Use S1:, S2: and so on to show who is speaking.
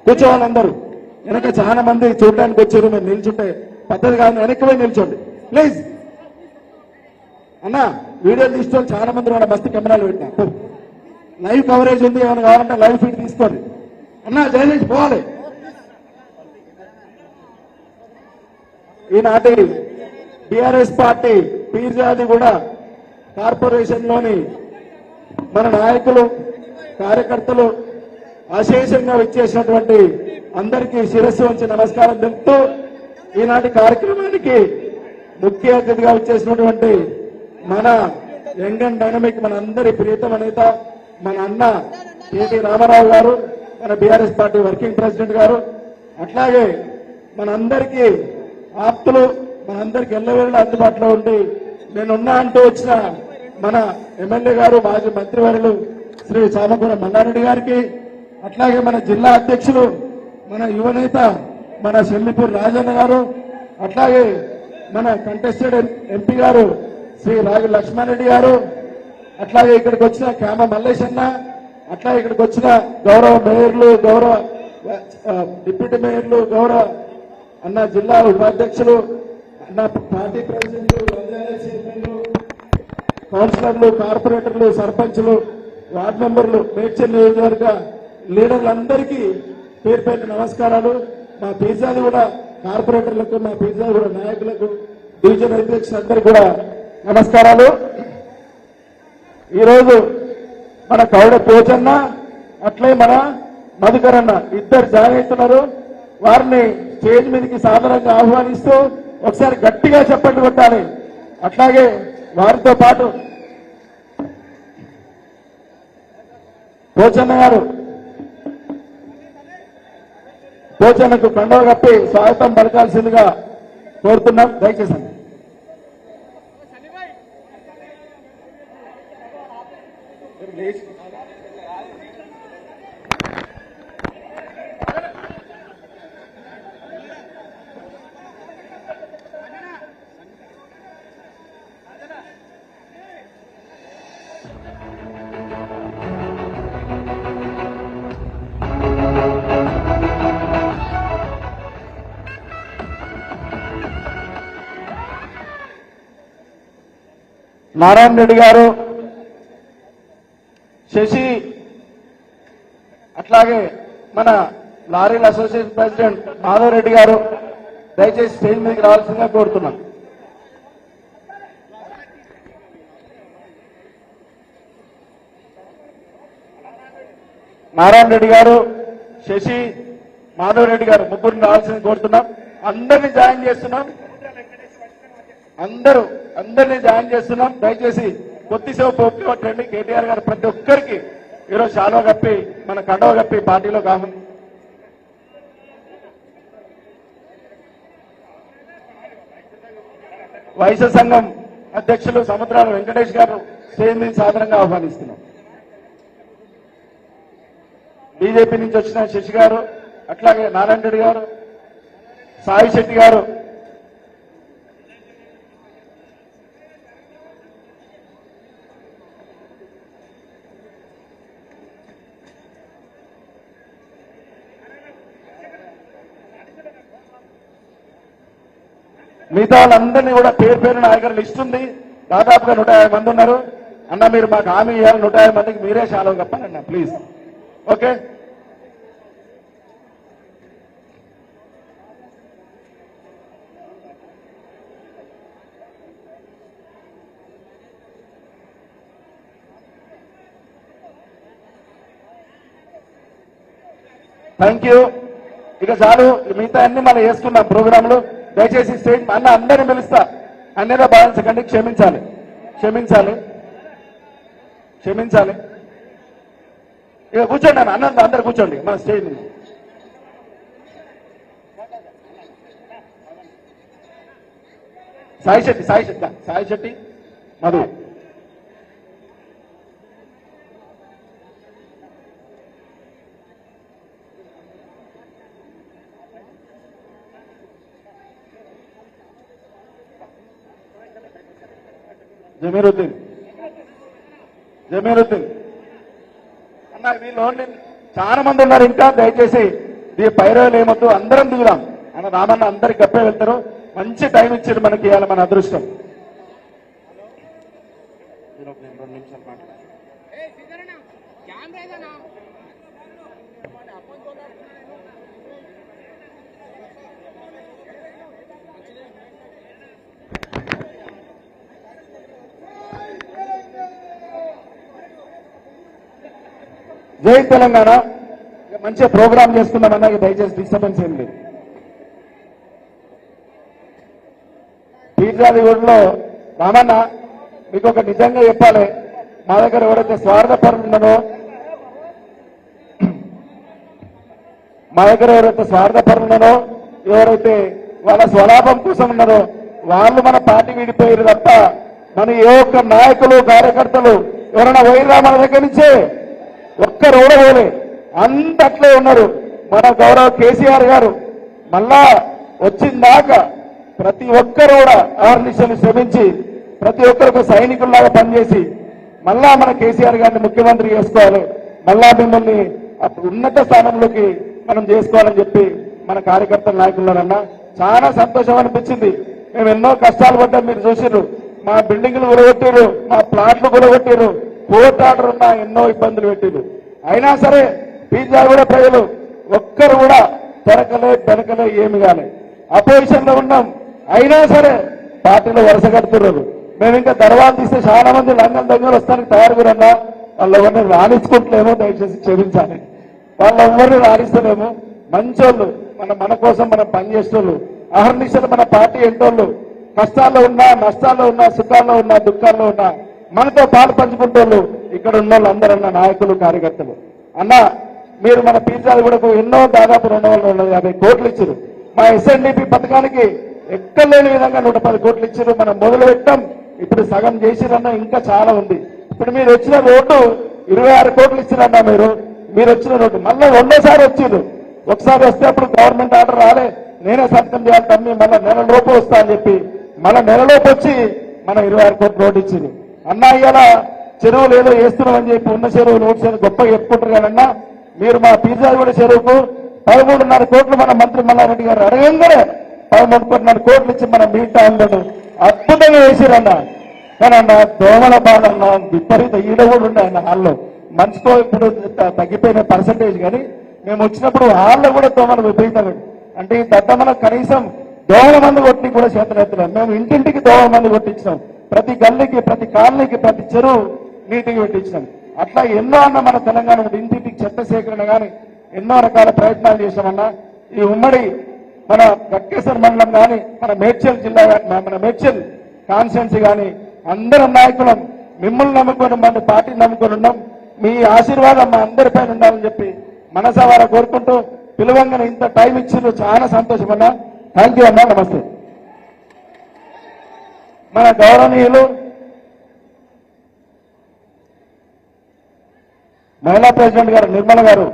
S1: కూర్చోవాలి అందరూ. వెనక చాలా మంది చూడడానికి వచ్చారు, మేము నిల్చుంటే పద్ధతి కాదు, వెనక్కి పోయి నిల్చోండి ప్లీజ్. అన్న వీడియో తీసుకొని చాలా మంది వాళ్ళ మస్తు కెమెరాలు పెట్టినా, లైవ్ కవరేజ్ ఉంది, ఏమైనా కావాలంటే లైవ్ ఫీడ్ తీసుకోండి. అన్న జైలేష్ పోవాలి. ఈనాటి టిఆర్ఎస్ పార్టీ పీర్జాదిగూడ కార్పొరేషన్ లోని మన నాయకులు కార్యకర్తలు అశేషంగా విచ్చేసినటువంటి అందరికీ శిరస్సు వంచి నమస్కారం తెలుపుతూ ఈనాటి కార్యక్రమానికి ముఖ్య అతిథిగా విచ్చేసినటువంటి మన యంగ్ అండ్ డైనమిక్ మన అందరి ప్రియతమ నేత మన అన్న కేటీ రామారావు గారు, మన బీఆర్ఎస్ పార్టీ వర్కింగ్ ప్రెసిడెంట్ గారు, అట్లాగే మనందరికీ ఆప్తులు, మనందరికి ఎల్లవేళ అందుబాటులో ఉండి నేనున్నా అంటూ వచ్చిన మన ఎమ్మెల్యే గారు మాజీ మంత్రివర్యులు శ్రీ చామకూర మల్లారెడ్డి గారికి, అట్లాగే మన జిల్లా అధ్యక్షులు మన యువనేత మన సెల్లిపూర్ రాజన్న గారు, అట్లాగే మన కంటెస్టెడ్ ఎంపీ గారు శ్రీ రావి లక్ష్మారెడ్డి గారు, అట్లాగే ఇక్కడికి వచ్చిన క్యామ మల్లేశన్న, అట్లాగే ఇక్కడికి వచ్చిన గౌరవ మేయర్లు, గౌరవ డిప్యూటీ మేయర్లు, గౌరవ అన్న జిల్లా ఉపాధ్యక్షులు, అన్న పార్టీ ప్రెసిడెంట్లు, చైర్మన్లు, కౌన్సిలర్లు, కార్పొరేటర్లు, సర్పంచ్లు, వార్డు మెంబర్లు, మేడ్చల్ నియోజకవర్గ లీడర్లందరికీ పేరు పేరు నమస్కారాలు. మా పీర్జాది కూడా కార్పొరేటర్లకు, మా పీర్జాది కూడా నాయకులకు, డివిజన్ అధ్యక్షులందరికీ కూడా నమస్కారాలు. ఈరోజు మన కౌడ పోచన్న అట్లే మన మధుకరన్న ఇద్దరు జాయిన్ అవుతున్నారు. వారిని స్టేజ్ మీదకి సాదరంగా ఆహ్వానిస్తూ ఒకసారి గట్టిగా చెప్పండి కొట్టాలి. అట్లాగే వారితో పాటు పోచన్న గారు, పోచన్నకు కండవ కప్పి స్వాగతం పలకాల్సిందిగా కోరుతున్నాం. దయచేసి నారాయణ రెడ్డి గారు, శశి, అట్లాగే మన లారీల అసోసియేషన్ ప్రెసిడెంట్ మాధవ్ రెడ్డి గారు దయచేసి స్టేజ్ మీదకి రావాల్సిందిగా కోరుతున్నాం. నారాయణ రెడ్డి గారు, శశి, మాధవ్ రెడ్డి గారు ముగ్గురిని రావాల్సింది కోరుతున్నాం. అందరినీ జాయిన్ చేస్తున్నాం, అందరినీ జాయిన్ చేస్తున్నాం. దయచేసి కొద్దిసేపు ఓపిక పట్టండి. కేటీఆర్ గారు ప్రతి ఒక్కరికి ఈరోజు శాలువ కప్పి మన కండవ కప్పి పార్టీలో కావాలి. వైశ్య సంఘం అధ్యక్షులు సముద్రాల వెంకటేష్ గారు స్టేజ్ మీద సాధారణంగా ఆహ్వానిస్తున్నాం. బీజేపీ నుంచి వచ్చిన శశి గారు, అట్లాగే నారాయణ రెడ్డి గారు, సాయి శెట్టి గారు, మిగతా వాళ్ళందరినీ కూడా పేరు పేరు నాయకులు లిస్ట్ ఉంది. దాదాపుగా 150 మంది ఉన్నారు. అన్న మీరు మాకు హామీ ఇవ్వాలి, 150 మందికి మీరే శాలువ కప్పాలన్న ప్లీజ్. Okay, thank you. ఇక చాలు, మిగతా అన్ని మనం వేసుకున్నాం ప్రోగ్రాంలు. దయచేసి స్టేజ్ అన్న అందరినీ పిలుస్తా, అన్నిలో భావించకండి, క్షమించాలి. ఇక కూర్చోండి అన్న, అందరు కూర్చోండి మన స్టేజ్ మీద. సాయి శెట్టి మధు, జమీరుద్దీన్ అన్న, వీళ్ళు ఓన్లీ చాలా మంది ఉన్నారు ఇంకా. దయచేసి ఈ పైరవలు ఏమొద్దు, అందరం దిగుదాం అన్న. రామన్న అందరికి గప్పే వెళ్తారు. మంచి టైం ఇచ్చారు మనకి, ఇవాళ మన అదృష్టం. జై తెలంగాణ. మంచిగా ప్రోగ్రామ్ చేసుకున్నామన్నా, దయచేసి డిస్టర్బెన్స్ ఏం లేదు. పీర్జాదిగూడలో రామన్న మీకు ఒక నిజంగా చెప్పాలి, మా దగ్గర ఎవరైతే స్వార్థపరులు ఉన్నారో, ఎవరైతే వాళ్ళ స్వలాభం కోసం ఉన్నారో వాళ్ళు మన పార్టీ విడిపోయారు తప్ప మన ఏ ఒక్క నాయకులు కార్యకర్తలు ఎవరైనా పోయిరా మన దగ్గర నుంచే ఒక్కరు కూడా పోలే. అంతట్లే ఉన్నారు. మన గౌరవ కేసీఆర్ గారు మళ్ళా వచ్చిందాకా ప్రతి ఒక్కరు కూడా ఆర్నిశలు శ్రమించి ప్రతి ఒక్కరికి సైనికుల్లాగా పనిచేసి మళ్ళా మన కేసీఆర్ గారిని ముఖ్యమంత్రి చేసుకోవాలి, మళ్ళా మిమ్మల్ని ఉన్నత స్థానంలోకి మనం చేసుకోవాలని చెప్పి మన కార్యకర్తల నాయకులన్నా చాలా సంతోషం అనిపించింది. మేము ఎన్నో కష్టాలు పడ్డాం, మీరు చూసిర్రు. మా బిల్డింగ్లు కూడగొట్టిరు, మా ప్లాట్లు కూడగొట్టిరు, కోర్టు ఆర్డర్ ఉన్నా ఎన్నో ఇబ్బందులు పెట్టిరు. అయినా సరే పీర్జాదిగూడ ప్రజలు ఒక్కరు కూడా పెరకలే ఏమి కాలే. అపోజిషన్ లో ఉన్నాం, అయినా సరే పార్టీలో వరుస కడుతున్నారు. మేము ఇంకా దర్వాలు తీస్తే చాలా మంది లంగం దగ్గర వస్తానికి తయారుగురన్నా, వాళ్ళు ఎవరిని రాణించుకుంటలేమో, దయచేసి క్షమించాలి. వాళ్ళు ఎవరిని రాణిస్తలేము. మంచోళ్ళు, మన కోసం మనం పనిచేసేవాళ్ళు, అహర్నిశలు మన పార్టీ ఎంటోళ్ళు, కష్టాల్లో ఉన్నా, నష్టాల్లో ఉన్నా, సుఖాల్లో ఉన్నా, దుఃఖాల్లో ఉన్నా మనతో పాలు పంచుకుంటోళ్ళు ఇక్కడ ఉన్న వాళ్ళు అందరన్న నాయకులు, కార్యకర్తలు. అన్న మీరు మన పీర్జాదిగూడకు ఎన్నో దాదాపు 250 కోట్లు ఇచ్చారు. మా ఎస్ఎన్డిపి పథకానికి ఎక్కలేని విధంగా 110 కోట్లు ఇచ్చారు. మనం మొదలు పెట్టాం, ఇప్పుడు సగం చేసిరన్నా, ఇంకా చాలా ఉంది. ఇప్పుడు మీరు వచ్చిన రోడ్డు 26 కోట్లు ఇచ్చిరన్నా. మీరు వచ్చిన రోడ్డు మళ్ళీ రెండోసారి వచ్చిండ్రు. ఒకసారి వస్తే అప్పుడు గవర్నమెంట్ ఆర్డర్ రాలే, నేనే సంతకం చేయాలి తమ్మి, మళ్ళీ నెలలోపు వస్తా అని చెప్పి మళ్ళీ నెలలోపు వచ్చి మనం 26 కోట్లు రోడ్డు ఇచ్చింది. అన్నా ఇవాళ చెరువులు ఏదో వేస్తున్నామని చెప్పి ఉన్న చెరువు నోట్ చెరువు గొప్పగా చెప్పుకుంటారు కదన్నా. మీరు మా పీర్జాదిగూడ చెరువుకు 13.5 కోట్లు మన మంత్రి మల్లారెడ్డి గారు అడగంగానే 13.5 కోట్లు ఇచ్చి మన మీ టౌన్లో అద్భుతంగా వేసిరన్నా. కానీ అన్న దోమల బాధన్నా విపరీత ఈడ కూడా ఉండే అన్న హాల్లో. మంచుకో ఇప్పుడు తగ్గిపోయిన పర్సంటేజ్, కానీ మేము వచ్చినప్పుడు హాల్లో కూడా దోమలు విపరీతంగా. అంటే ఈ దద్దమల కనీసం దోమల మందు కొట్టి కూడా చేతనెత్తలేం. మేము ఇంటింటికి దోమల మందు కొట్టించినాం, ప్రతి గల్లీకి, ప్రతి కాలనీకి, ప్రతి చెరువు నీటికి పెట్టించినాం. అట్లా ఎన్నో అన్న మన తెలంగాణ ఇంటింటికి చెత్త సేకరణ కానీ ఎన్నో రకాల ప్రయత్నాలు చేశామన్నా. ఈ ఉమ్మడి మన గట్కేశ్వర మండలం కానీ, మన మేడ్చల్ జిల్లా కానీ, మన మేడ్చల్ కాన్స్టిట్యున్సీ కానీ అందరం నాయకులం మిమ్మల్ని నమ్ముకొని, మన పార్టీని నమ్ముకొని ఉన్నాం. మీ ఆశీర్వాదం మా అందరిపైన ఉండాలని చెప్పి మనసావారా కోరుకుంటూ పిలువంగానే ఇంత టైం ఇచ్చిండ్రు, చాలా సంతోషం అన్నా. థ్యాంక్ యూ అన్నా. నమస్తే. మన గౌరవనీయులు మహిళా ప్రెసిడెంట్ గారు నిర్మల గారు